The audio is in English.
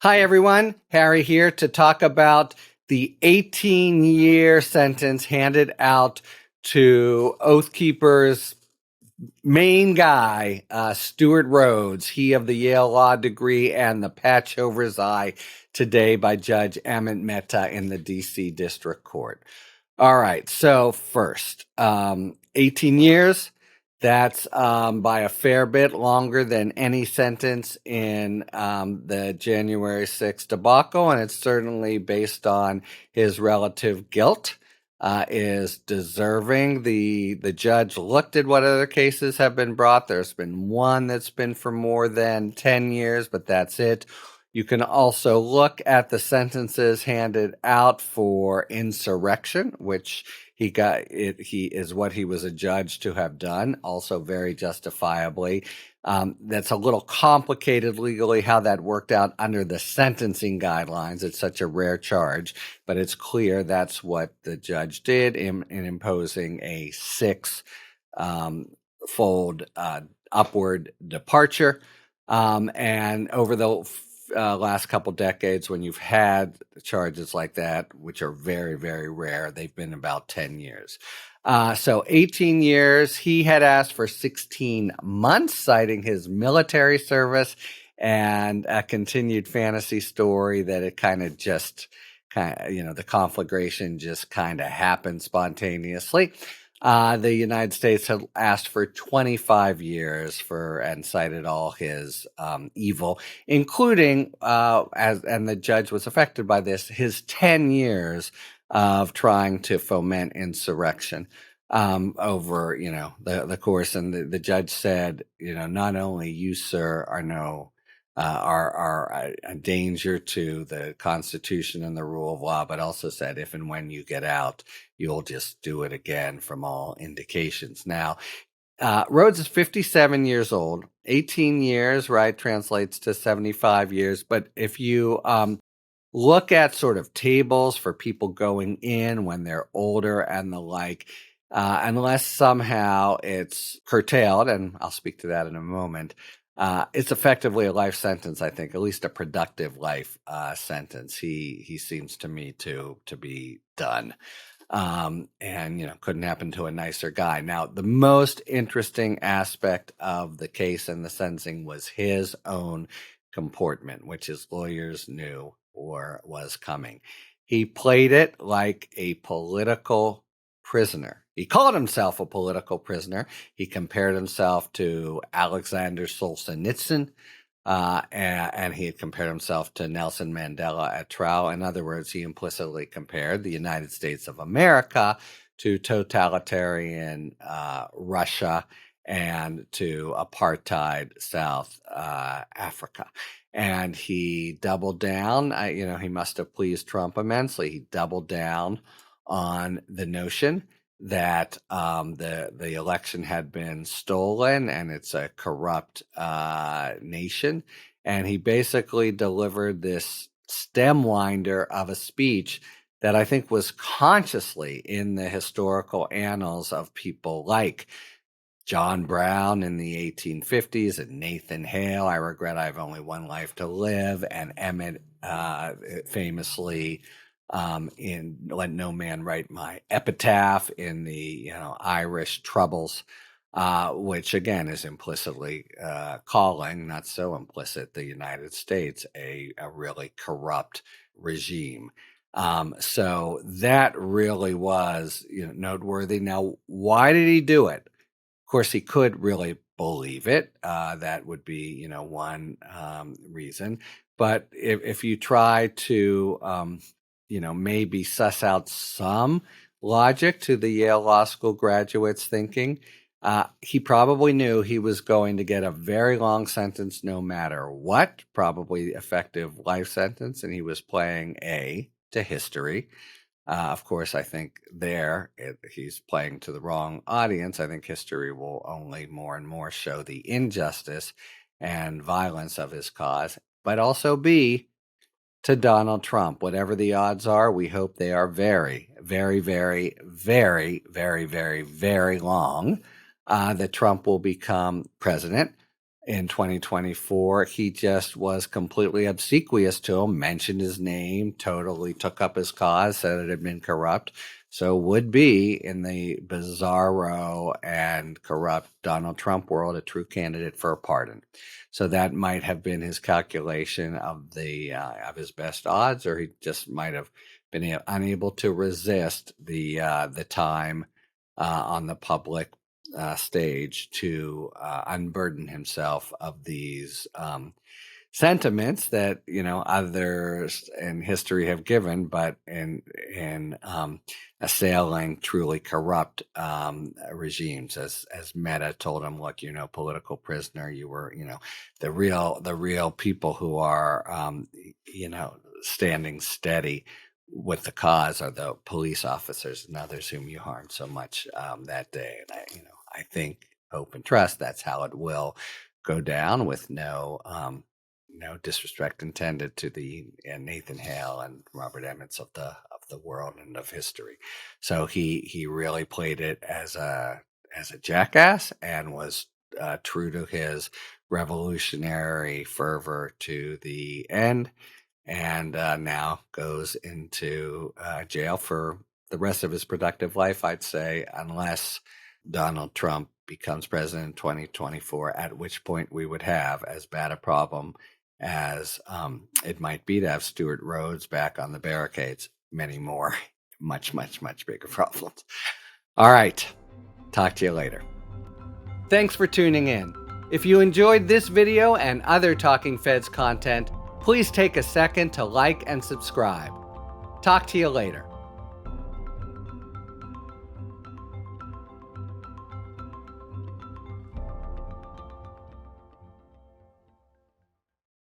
Hi, everyone. Harry here to talk about the 18-year sentence handed out to Oath Keeper's main guy, Stewart Rhodes, he of the Yale Law degree and the patch over his eye today by Judge Amit Mehta in the D.C. District Court. All right, so first, 18 years. That's by a fair bit longer than any sentence in the January 6th debacle, and it's certainly based on his relative guilt. Is deserving. The judge looked at what other cases have been brought. There's been one that's been for more than 10 years, but that's it. You can also look at the sentences handed out for insurrection, which he is what he was adjudged to have done, also very justifiably. That's a little complicated legally how that worked out under the sentencing guidelines. It's such a rare charge, but it's clear that's what the judge did in imposing a six-fold upward departure. And over the last couple decades, when you've had charges like that, which are very, very rare, they've been about 10 years. So 18 years. He had asked for 16 months, citing his military service and a continued fantasy story that it the conflagration just kind of happened spontaneously. The United States had asked for 25 years and cited all his evil, including, and the judge was affected by this, his 10 years of trying to foment insurrection over, the course. And the judge said, not only you, sir, are a danger to the Constitution and the rule of law, but also said if and when you get out, you'll just do it again from all indications. Now, Rhodes is 57 years old. 18 years, right, translates to 75 years. But if you look at sort of tables for people going in when they're older and the like, unless somehow it's curtailed, and I'll speak to that in a moment, it's effectively a life sentence, I think, at least a productive life sentence. He seems to me to be done. And couldn't happen to a nicer guy. Now, the most interesting aspect of the case and the sentencing was his own comportment, which his lawyers knew or was coming. He played it like a political prisoner. He called himself a political prisoner. He compared himself to Alexander Solzhenitsyn, and he had compared himself to Nelson Mandela at trial. In other words, he implicitly compared the United States of America to totalitarian Russia and to apartheid South Africa. And he doubled down. He must have pleased Trump immensely. He doubled down on the notion that the election had been stolen and it's a corrupt nation. And he basically delivered this stem winder of a speech that I think was consciously in the historical annals of people like John Brown in the 1850s and Nathan Hale, I regret I have only one life to live, and Emmett famously in Let No Man Write My Epitaph in the Irish Troubles, which again is implicitly calling, not so implicit, the United States a really corrupt regime. So that really was noteworthy. Now, why did he do it? Of course, he could really believe it. That would be one reason. But if you try to maybe suss out some logic to the Yale Law School graduates' thinking, he probably knew he was going to get a very long sentence no matter what, probably effective life sentence, and he was playing to history. Of course, I think he's playing to the wrong audience. I think history will only more and more show the injustice and violence of his cause, but also B, to Donald Trump. Whatever the odds are, we hope they are very, very, very, very, very, very, very long, that Trump will become president. in 2024, he just was completely obsequious to him, mentioned his name, totally took up his cause, said it had been corrupt. So would be, in the bizarro and corrupt Donald Trump world, a true candidate for a pardon. So that might have been his calculation of of his best odds, or he just might have been unable to resist the time on the public stage to unburden himself of these sentiments that others in history have given, but in assailing truly corrupt regimes, as Mehta told him, look, political prisoner, you were, the real people who are standing steady with the cause are the police officers and others whom you harmed so much that day. And I think, hope, and trust that's how it will go down, with no disrespect intended to the Nathan Hale and Robert Emmets of the world and of history. So he really played it as a jackass, and was true to his revolutionary fervor to the end, and now goes into jail for the rest of his productive life, I'd say, unless Donald Trump becomes president in 2024, at which point we would have as bad a problem as it might be to have Stewart Rhodes back on the barricades. Many more, much, much, much bigger problems. All right. Talk to you later. Thanks for tuning in. If you enjoyed this video and other Talking Feds content, please take a second to like and subscribe. Talk to you later.